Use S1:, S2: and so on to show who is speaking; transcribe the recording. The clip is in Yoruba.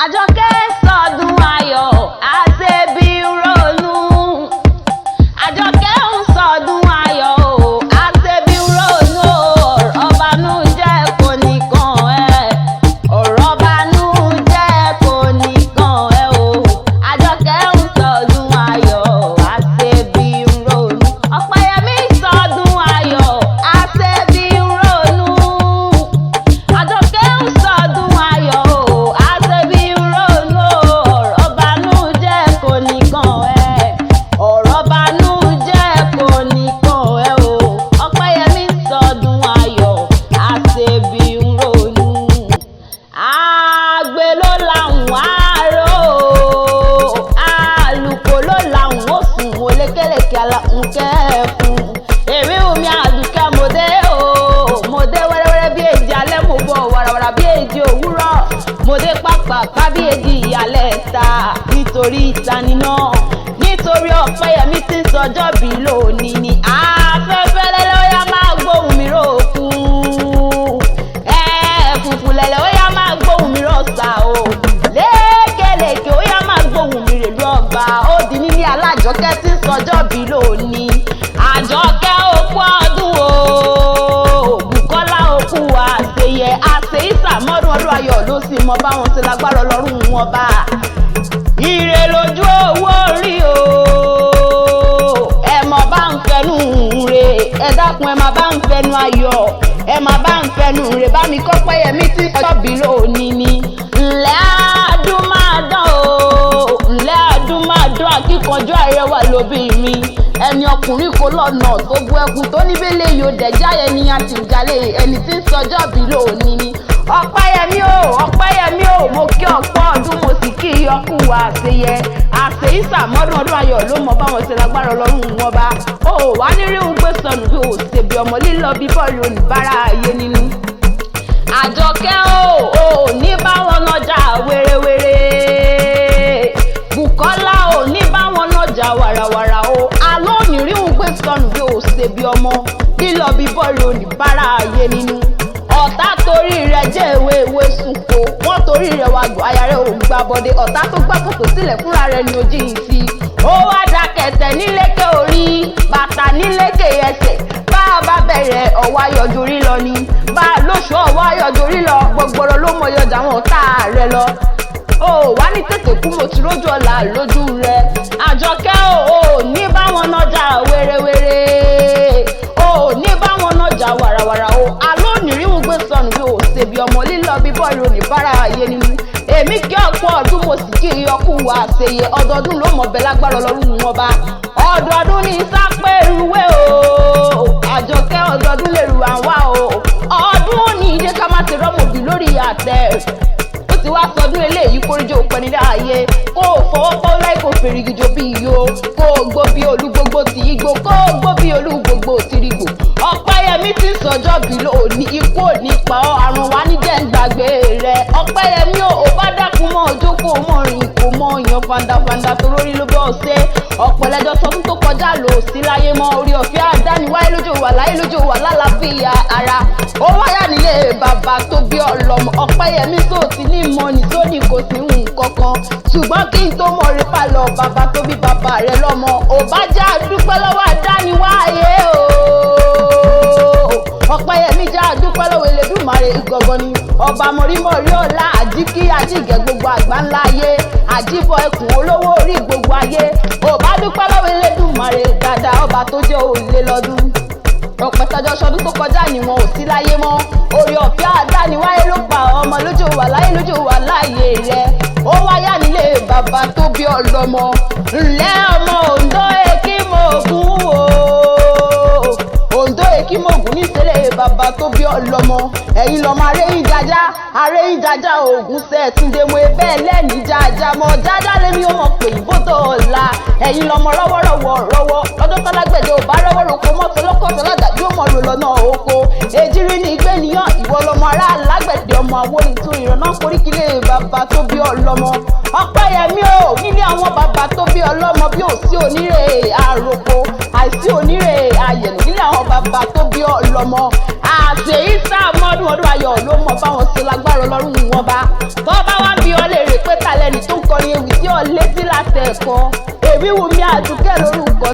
S1: Àjọkẹ́ sọdún ayọ̀ àṣebí ronú. Àjọkẹ́ ń sọdún ayọ̀ àṣebí ronú. Ọ̀rọ̀ banújẹ́ kò ní kàn ẹ́. Ọ̀rọ̀ banújẹ́ kò ní kàn ẹ́ o. Àjọkẹ́ ń sọdún ayọ̀ àṣebí ronú. Ọ̀pẹ́yẹmí sọdún ayọ̀ àṣebí ronú. Àjọkẹ́ ń sọdún ayọ̀ àṣebí ronú. Ọ̀rọ̀ banújẹ́ kò ní kàn ẹ́. Ọ̀rọ̀ banújẹ́ kò ní kàn ẹ́ o. Ọ̀pẹ́yẹmí sọdún ayọ̀ àṣebí ronú. Àgbẹ̀ ló làwọn àárò, àlùkò ló làwọn ó sùn, mo lékelèké aláhùn kẹ́ẹ̀fún. Èmi Wùmí Àdùkẹ́ mo dé o, mo dé wẹ́rẹ́wẹ́rẹ́ bí èjì alẹ́, mo bọ̀ wàràwàrà bí èjì òwúrọ̀, mo dé pàpàpá bí èjì ìyálẹ̀ ta. Nítorí ìtaníná, nítorí Ọ̀pẹ́yẹmí tí ń sọjọ́ bí lónìí ni afẹ́fẹ́ lẹ́lẹ́ ó yá máa gbóhùn mi rókun. Funfun lẹ́lẹ́ ó yá máa gbóhùn mi rọ̀ṣà o. Lékelèké ó yá máa gbóhùn mi rèlú ọba. Ó di nílé Alájọkẹ́ tí ń sọjọ́ bí lónìí. Àjọkẹ́ òkú ọdún o, Bùkọ́lá òkú àṣeyẹ àṣeyísà mọ́dún ọdún ayọ̀ ló sì mọ báwọn ṣe lágbára Ọlọ́run wọn bá. Ire lójú owó rí o, ẹ mọ̀ bá ń fẹnu re, ẹ dákun ẹ máa bá ń fẹnu ayọ̀, ẹ máa bá ń fẹnu re bá mi k'Ọpẹ́yẹmí tí sọ́bì lónìí ni. Ǹlẹ́ Adúmáadán o, ǹlẹ́ Adúmáadán akíkanjú àrẹwà lóbìnrin, ẹni ọkùnrin kò lọ́nà tó bu ẹkùn tó níbélé yóò dẹ̀já ẹni àti ìjàlè ẹni tí ń sọjọ́ bí lónìí ni. Ọ̀pẹ́yẹmí o, Ọ̀pẹ́yẹmí o, mo kí ọ̀pọ̀ ọdún mo sì kí ọkù àṣeyẹ àṣeyísà mọ́dún ọdún ayọ̀ ló mọ báwọn ṣe lágbára Ọlọ́run wọn bá. O wá ní rí òun gbé sọnù bí o ṣèbí ọmọ lílọ bí bọ́ọ̀lù oníbàárà ayé nínú. Àjọkẹ́ o ní báwọn nájà wérewére, Bùkọ́lá o ní báwọn nájà wàràwàrà o. Àlọ́ ní rí òun gbé sọnù bí o ṣèbí ọmọ lílọ bí bọ́ọ̀lù oníbàárà ayé nínú. Ọ̀tá torí rẹ̀ jẹ́ ewé sunko, wọ́n torí rẹ̀ wá gbọ́ aya rẹ̀ ò gbà bọ́dé. Ọ̀tá tó gbá kòtò sílẹ̀ fúnra rẹ̀ ni ojú yìí sí. Ó wá da kẹ̀tẹ̀ nílékè orí, bàtà nílékè ẹsẹ̀. Bá a bá bẹ̀rẹ̀ ọ̀wá yọjú rí lọ ni, bá a lóṣù ọ̀wá yọjú rí lọ, gbọgbọrọ ló mọ yọjà wọn ọ̀tá rẹ̀ lọ. Ó wá ní tètè kú mo ti rójú ọ̀la lójú rẹ̀. Àjọkẹ́ o ní báwọn nájà wérewére, o ní báwọn nájà wàràwàrà o. Alónìríhun gbé sọnù bí o ṣèbí ọmọ lílọ bí bọ́ọ̀lù oníbàárà ayé nínú. Èmi kí ọ̀pọ̀ ọdún mo sì kí ọkù àṣeyẹ, ọdọọdún ló mọ̀ bẹ́ lágbára Ọlọ́run wọn bá. Ọdọọdún ní sápẹ́rùwé o, Àjọkẹ́ ọdọọdún lè rù àwa o. Ọdún ní ìdí ká má ti rọ́mọ̀bí lórí àtẹ. Ó ti wá sọdún eléyìí kórìjọ òpin nílẹ̀ ayé. Kó o fọwọ́ pọ́ láì kó fèrègìjọ bí iyo, kó o gbó bí olúgbogbo ti igbó, kó o gbó bí olúgbogbo ti rígbò. Ọ̀pẹ́yẹmí tí ń sọjọ́ bí lónìí, ikú ò ní pa ọ́, àrùn wa ní jẹ́ ń gbàgbé rẹ̀. Ọ̀pẹ́yẹmí ò bá dákun mọ́ ojókòó mọ́ rìn kò mọ́ yan fandafanda tó lórí ló bọ́ ṣe. Ọ̀pẹ̀lẹ́jọ́ sọdún tó kọjá lò sí láyé mọ́, orí ọ̀fẹ́ àdániwáyé lójó wà láyé lójó wà lálàáfíà ara. Ó wáyà nílé bàbá tó bí ọlọ́mọ. Ọ̀pẹ́yẹmí tó ti ní mọ́ni tó ní kò sí nǹkankan, ṣùgbọ́n kí n tó mọ̀ rí pàlọ́ bàbá tó bí bàbá rẹ̀ lọ́mọ. Ò bá já dúpẹ́ lọ́wọ́ àdániwáyé o. Ọ̀pẹ́yẹmí já dúpẹ́ lọ́wọ́ Elédùmarè ìgangan ni ọba mọ̀rímọ̀rí ọ̀la àjíkí àjígẹ̀ gbogbo àgbà ńlá ayé, àjíbọ̀ ẹkùn olówó orí gbogbo ayé. Ò bá dúpẹ́ lọ́wọ́ Elédùmarè dáadáa ọba tó jẹ́ òlé lọ́dún. Ọ̀pẹ̀tọ́jọ́ sọdún tó kọjá ni wọn ò sí láyé mọ́, orí ọ̀fẹ́ àdániwáyé ló pa ọmọ lójó wà láyé lójó wà láàyè rẹ̀. Ó wáyà nílé bàbá tó bí ọlọ́mọ. Ǹlẹ́ ọmọ Oǹdó Èkìmògùn o, Oǹdó Èkìmògùn níṣẹ́lẹ̀ bàbá tó bí ọlọ́mọ. Ẹ̀yin lọ́mọ aréyìn jájá ògùn sẹ́ẹ̀túndé mo bẹ́ẹ̀ lẹ́ni jájá mọ́ jájá lémi ó mọ̀ pé ìbòtò ọ̀la. Ẹ̀yin lọ́mọ rọ́wọ́rọ́wọ́ lọ́dún tọ́lágbẹ̀dẹ̀ ò bá rọ́wọ́ roko mọ́tò lọ́kọ̀tọ̀ lọ́dàjú ó mọ̀ lò lọ́nà oko. Èjìrí ní ìgbéniyàn ìwọ lọ́mọ ará alágbẹ̀dẹ̀ ọmọ àwòrán tó ìrànà koríkìlẹ̀ bàbá tó bí ọlọ́mọ. Ọ̀pẹ́yẹmí o nílé àwọn bàbá tó bí ọlọ́mọ bí ò sí onírè àròkọ àìsí onírè àyẹ̀nù nílé àwọn bàbá tó bí ọlọ́mọ. Àṣeyísà mọ́dún ọdún ayọ̀ ló mọ báwọn ṣe lágbára Ọlọ́run wọn bá. Tó bá wá bí ọ lè rè pé ẹ̀kọ́ èmi Wùmí Àdùkẹ́ lórúkọ